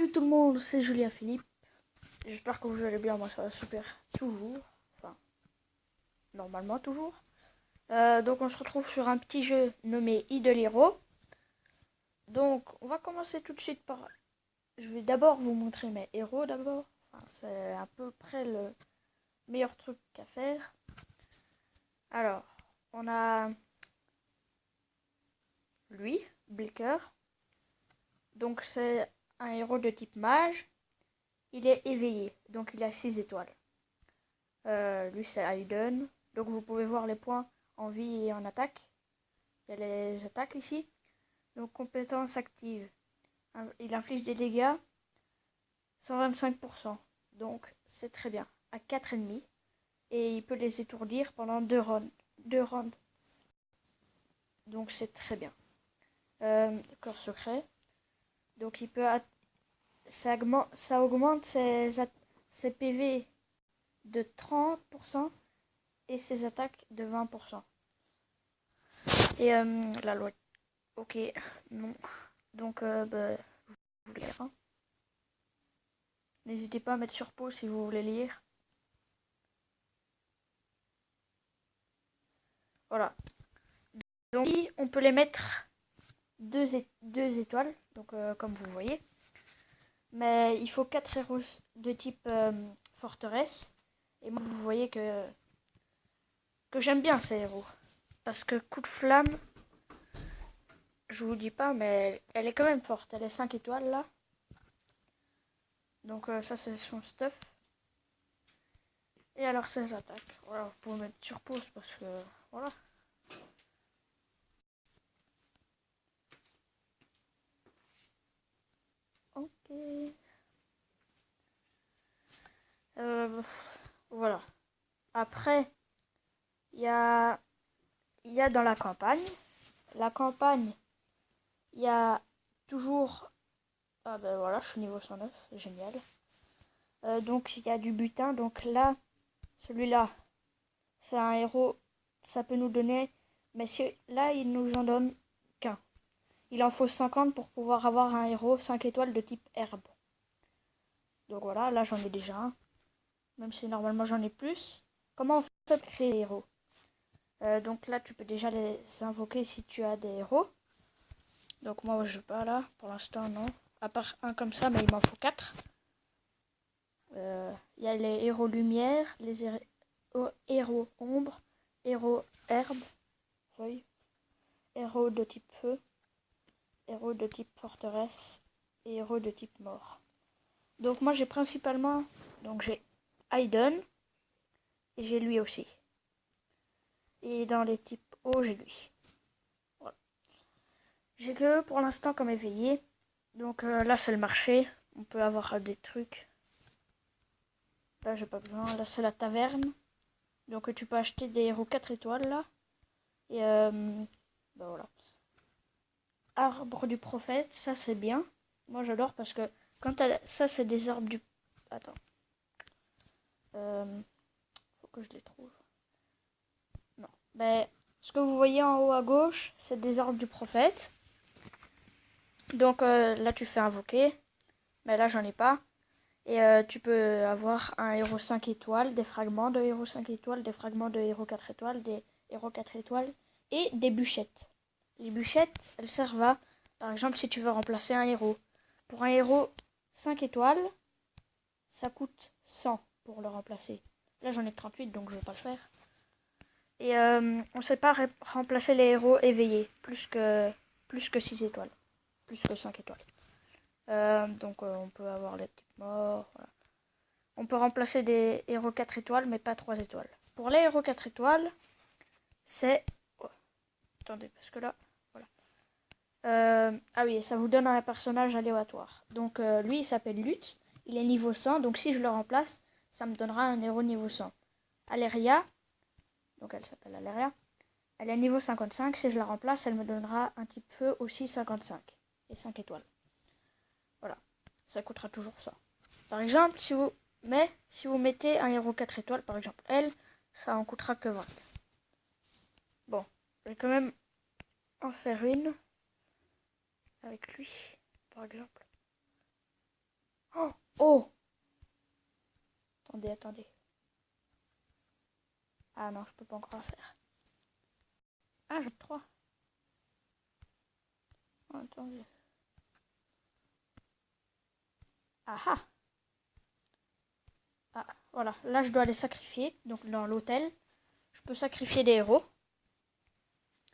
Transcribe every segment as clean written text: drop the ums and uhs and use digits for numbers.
Salut tout le monde, c'est Julien Philippe. J'espère que vous allez bien, moi ça va super toujours. Enfin, normalement toujours. Donc on se retrouve sur un petit jeu nommé Idle Hero. Donc on va commencer tout de suite par... Je vais d'abord vous montrer mes héros d'abord. Enfin, c'est à peu près le meilleur truc à faire. Alors, on a lui, Blicker. Donc c'est un héros de type mage. Il est éveillé, donc il a 6 étoiles. Lui c'est Aiden. Donc vous pouvez voir les points en vie et en attaque. Il y a les attaques ici. Donc compétence active. Il inflige des dégâts 125%. Donc c'est très bien. À 4 ennemis. Et il peut les étourdir pendant 2 rounds. Donc c'est très bien. Corps secret. Donc il peut... Ça augmente ses PV de 30% et ses attaques de 20%. Et la loi. Ok, non. Donc, je vous lire. Hein. N'hésitez pas à mettre sur pause si vous voulez lire. Voilà. Donc, on peut les mettre 2 étoiles, donc comme vous voyez. Mais il faut 4 héros de type forteresse. Et moi, vous voyez que j'aime bien ces héros. Parce que coup de flamme, je vous dis pas, mais elle est quand même forte. Elle est 5 étoiles là. Donc ça c'est son stuff. Et alors ses attaques. Voilà, vous pouvez mettre sur pause parce que voilà. Ok. Voilà. Après, il y a dans la campagne. La campagne, il y a toujours... Ah ben voilà, je suis niveau 109, génial. Donc il y a du butin. Donc là, celui-là, c'est un héros. Ça peut nous donner... Mais là, il nous en donne qu'un. Il en faut 50 pour pouvoir avoir un héros 5 étoiles de type herbe. Donc voilà, là j'en ai déjà un. Même si normalement j'en ai plus. Comment on fait pour créer des héros? Donc là tu peux déjà les invoquer si tu as des héros. Donc moi je joue pas là, pour l'instant non. À part un comme ça, mais il m'en faut 4. Il y a les héros lumière, les héros ombre, héros herbe, feuille, héros de type feu, héros de type forteresse et héros de type mort. Donc moi j'ai principalement, donc j'ai Aiden et j'ai lui aussi. Et dans les types hauts j'ai lui. Voilà. J'ai que pour l'instant comme éveillé. Donc là c'est le marché, on peut avoir des trucs. Là j'ai pas besoin, là c'est la taverne. Donc tu peux acheter des héros 4 étoiles là. Et bah voilà. Arbre du prophète, ça c'est bien. Moi j'adore parce que quand ça c'est des arbres du... Attends. Faut que je les trouve. Non. Mais ce que vous voyez en haut à gauche, c'est des arbres du prophète. Donc là tu fais invoquer. Mais là j'en ai pas. Et tu peux avoir un héros 5 étoiles, des fragments de héros 5 étoiles, des fragments de héros 4 étoiles, des héros 4 étoiles et des bûchettes. Les bûchettes, elles servent à, par exemple, si tu veux remplacer un héros. Pour un héros 5 étoiles, ça coûte 100 pour le remplacer. Là, j'en ai 38, donc je ne vais pas le faire. Et on ne sait pas remplacer les héros éveillés, plus que 6 étoiles, plus que 5 étoiles. Donc on peut avoir les types morts, voilà. On peut remplacer des héros 4 étoiles, mais pas 3 étoiles. Pour les héros 4 étoiles, c'est... Oh, attendez, parce que là... Voilà. Ah oui, ça vous donne un personnage aléatoire. Donc lui, il s'appelle Lutz. Il est niveau 100, donc si je le remplace, ça me donnera un héros niveau 100. Aleria, donc elle s'appelle Aleria. Elle est niveau 55. Si je la remplace, elle me donnera un type feu aussi 55. Et 5 étoiles. Voilà. Ça coûtera toujours ça. Par exemple, si vous mettez un héros 4 étoiles, par exemple elle, ça en coûtera que 20. Bon, je vais quand même en faire une avec lui, par exemple. attendez. Ah non, je peux pas encore en faire. Ah, j'ai 3. Oh, attendez. Ah ah. Ah, voilà. Là, je dois les sacrifier. Donc, dans l'hôtel, je peux sacrifier des héros.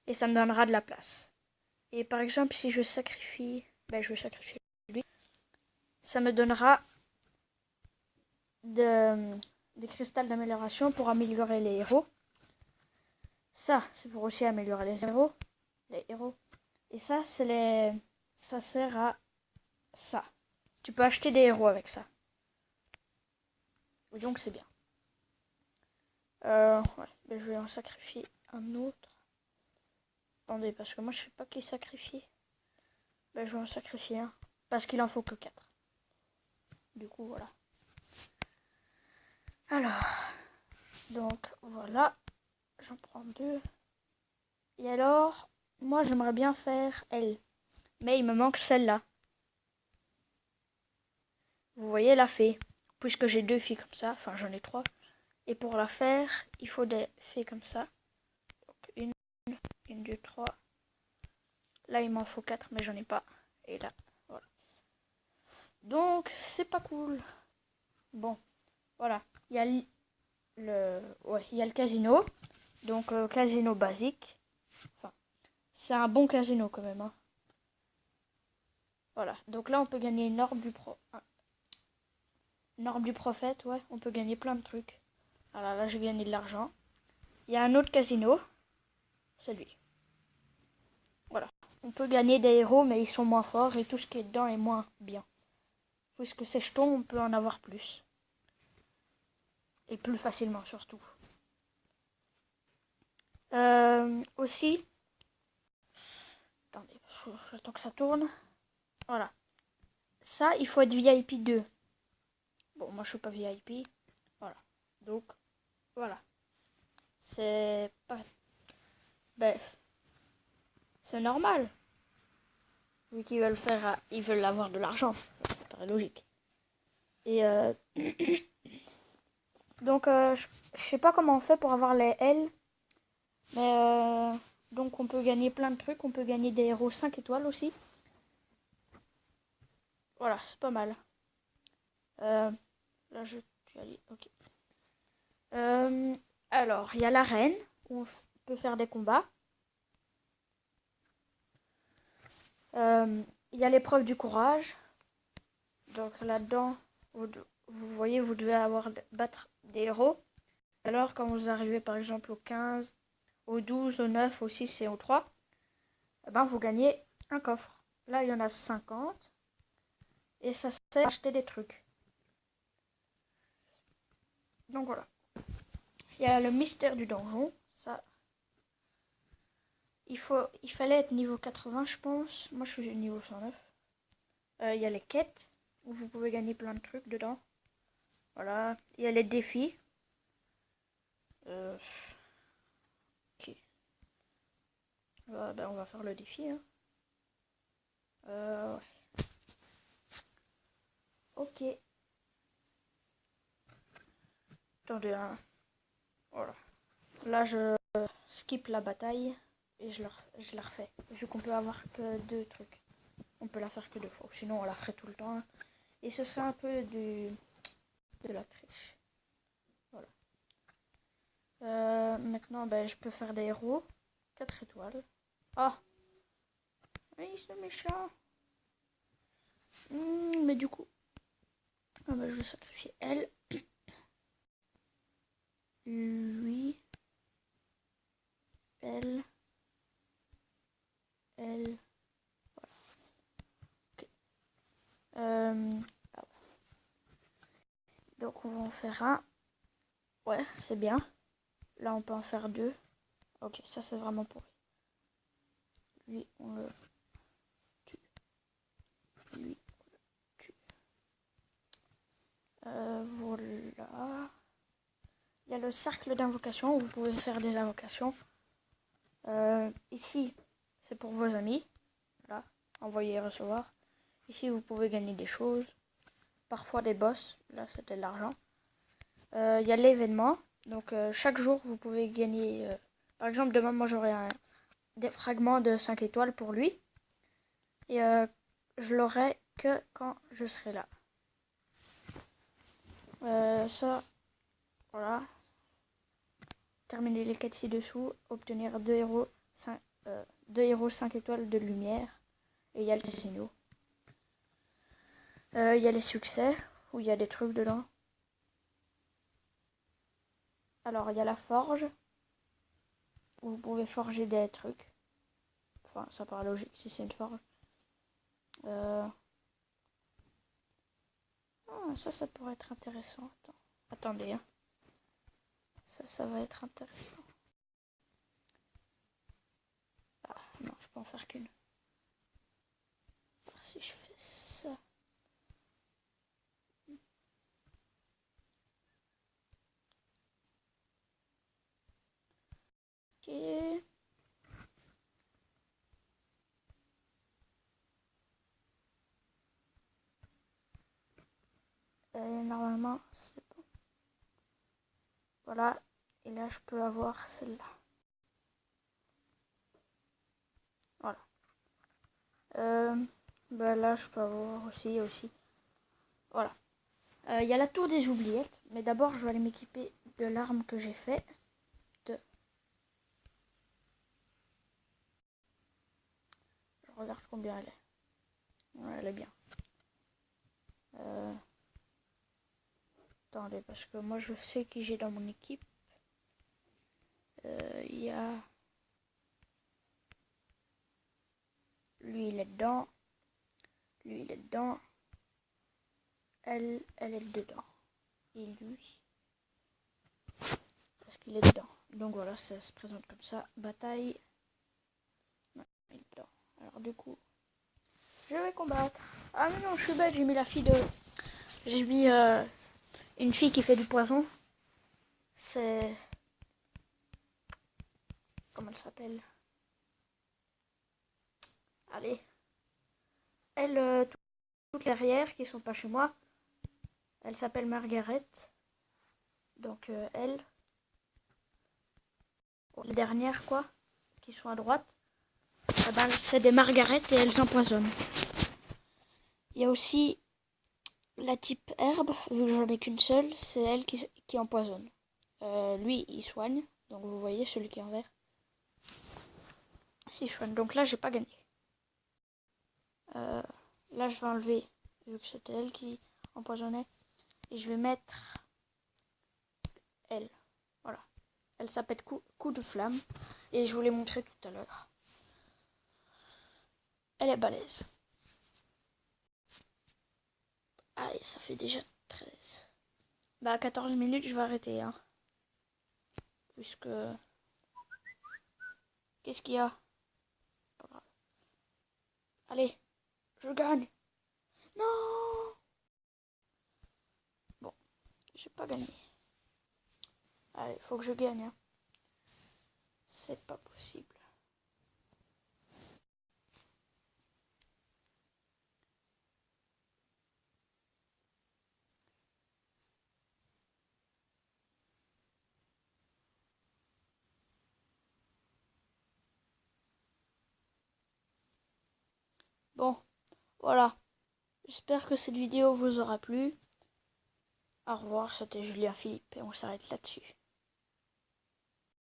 Et ça me donnera de la place. Et par exemple, si je sacrifie... Ben, je vais sacrifier lui. Ça me donnera des cristals d'amélioration pour améliorer les héros. Ça, c'est pour aussi améliorer les héros. Et ça, ça sert à ça. Tu peux acheter des héros avec ça. Donc c'est bien. Ouais, mais je vais en sacrifier un autre. Attendez, parce que moi je sais pas qui sacrifier. Ben, je vais en sacrifier un. Parce qu'il en faut que 4. Du coup, voilà. Alors, donc voilà. J'en prends 2. Et alors, moi j'aimerais bien faire elle. Mais il me manque celle-là. Vous voyez la fée. Puisque j'ai 2 filles comme ça. Enfin, j'en ai 3. Et pour la faire, il faut des fées comme ça. Donc, 1, 2, 3. Là, il m'en faut 4, mais j'en ai pas. Et là, voilà. Donc, c'est pas cool. Bon, voilà. Il y a il y a le casino. Donc, casino basique. Enfin, c'est un bon casino quand même. Hein. Voilà. Donc là, on peut gagner une orbe du prophète. Ouais, on peut gagner plein de trucs. Voilà, là, j'ai gagné de l'argent. Il y a un autre casino. C'est lui. Voilà. On peut gagner des héros, mais ils sont moins forts et tout ce qui est dedans est moins bien. Puisque ces jetons, on peut en avoir plus. Et plus facilement, surtout. Aussi... Attendez, j'attends que ça tourne. Voilà. Ça, il faut être VIP 2. Bon, moi, je suis pas VIP. Voilà. Donc, voilà. C'est pas... Ben, c'est normal. Vu qu'ils veulent faire... Ils veulent avoir de l'argent. Ça paraît logique. Et donc, je sais pas comment on fait pour avoir les L. Mais donc, on peut gagner plein de trucs. On peut gagner des héros 5 étoiles aussi. Voilà, c'est pas mal. Là, je suis allée. Ok. Alors, il y a l'arène où on peut faire des combats. Il y a l'épreuve du courage. Donc là-dedans, vous voyez, vous devez battre des héros. Alors, quand vous arrivez par exemple au 15, au 12, au 9, au 6 et au 3, eh ben, vous gagnez un coffre. Là, il y en a 50. Et ça sert à acheter des trucs. Donc voilà. Il y a le mystère du donjon. Ça, il fallait être niveau 80, je pense. Moi, je suis niveau 109. Il y a les quêtes, où vous pouvez gagner plein de trucs dedans. Voilà. Il y a les défis. Ok. Ben, on va faire le défi. Hein. Ouais. Ok. Attendez, hein. Voilà. Là, je skip la bataille et je la refais. Vu qu'on peut avoir que 2 trucs. On peut la faire que 2 fois. Sinon, on la ferait tout le temps. Hein. Et ce serait un peu de la triche. Voilà. Maintenant, ben, je peux faire des héros. 4 étoiles. Ah! Oui, c'est méchant. Mais du coup... Ah ben, je vais sacrifier elle. Lui. Elle. Elle. Voilà. Ok. Donc on va en faire un. Ouais, c'est bien. Là, on peut en faire 2. Ok, ça c'est vraiment pourri. Lui, on le tue. Lui, on le tue. Voilà. Il y a le cercle d'invocation où vous pouvez faire des invocations. Ici, c'est pour vos amis. Là, envoyer et recevoir. Ici, vous pouvez gagner des choses. Parfois des boss. Là, c'était de l'argent. il y a l'événement. Donc chaque jour, vous pouvez gagner... par exemple, demain, moi, j'aurai des fragments de 5 étoiles pour lui. Et je l'aurai que quand je serai là. Ça, voilà. Terminer les quêtes ci-dessous. Obtenir 2 héros, 5 étoiles de lumière. Et il y a le casino. Il y a les succès, où il y a des trucs dedans. Alors, il y a la forge, où vous pouvez forger des trucs. Enfin, ça paraît logique si c'est une forge. Ça pourrait être intéressant. Attendez, hein. Ça va être intéressant. Ah, non, je peux en faire qu'une. Si je fais ça... Ok. Normalement, c'est bon. Voilà. Et là, je peux avoir celle-là. Voilà. Là, je peux avoir aussi. Voilà. Il y a la tour des oubliettes. Mais d'abord, je vais aller m'équiper de l'arme que j'ai fait. Je regarde combien elle est. Ouais, elle est bien. Attendez, parce que moi, je sais qui j'ai dans mon équipe. Il y a... Lui, il est dedans. Lui, il est dedans. Elle est dedans. Et lui, parce qu'il est dedans. Donc voilà, ça se présente comme ça. Bataille. Non, il est dedans. Alors du coup, je vais combattre. Ah non, je suis bête, j'ai mis la fille de... J'ai mis une fille qui fait du poison. C'est... Comment elle s'appelle? Allez. Elle, toutes les arrières qui sont pas chez moi. Elle s'appelle Margaret. Donc elle. Bon, les dernières quoi, qui sont à droite. Eh ben, c'est des Margaret et elles empoisonnent. Il y a aussi la type herbe, vu que j'en ai qu'une seule, c'est elle qui empoisonne. Lui, il soigne. Donc vous voyez celui qui est en vert. Il soigne. Donc là, j'ai pas gagné. Là, je vais enlever, vu que c'était elle qui empoisonnait. Et je vais mettre elle. Voilà. Elle s'appelle coup de flamme. Et je vous l'ai montré tout à l'heure. Elle est balèze. Ah, et ça fait déjà 13. Bah, à 14 minutes, je vais arrêter. Hein. Puisque... Qu'est-ce qu'il y a? Allez, je gagne. Non! Bon, j'ai pas gagné. Allez, faut que je gagne. Hein. C'est pas possible. Bon, voilà. J'espère que cette vidéo vous aura plu. Au revoir, c'était Julien Philippe et on s'arrête là-dessus.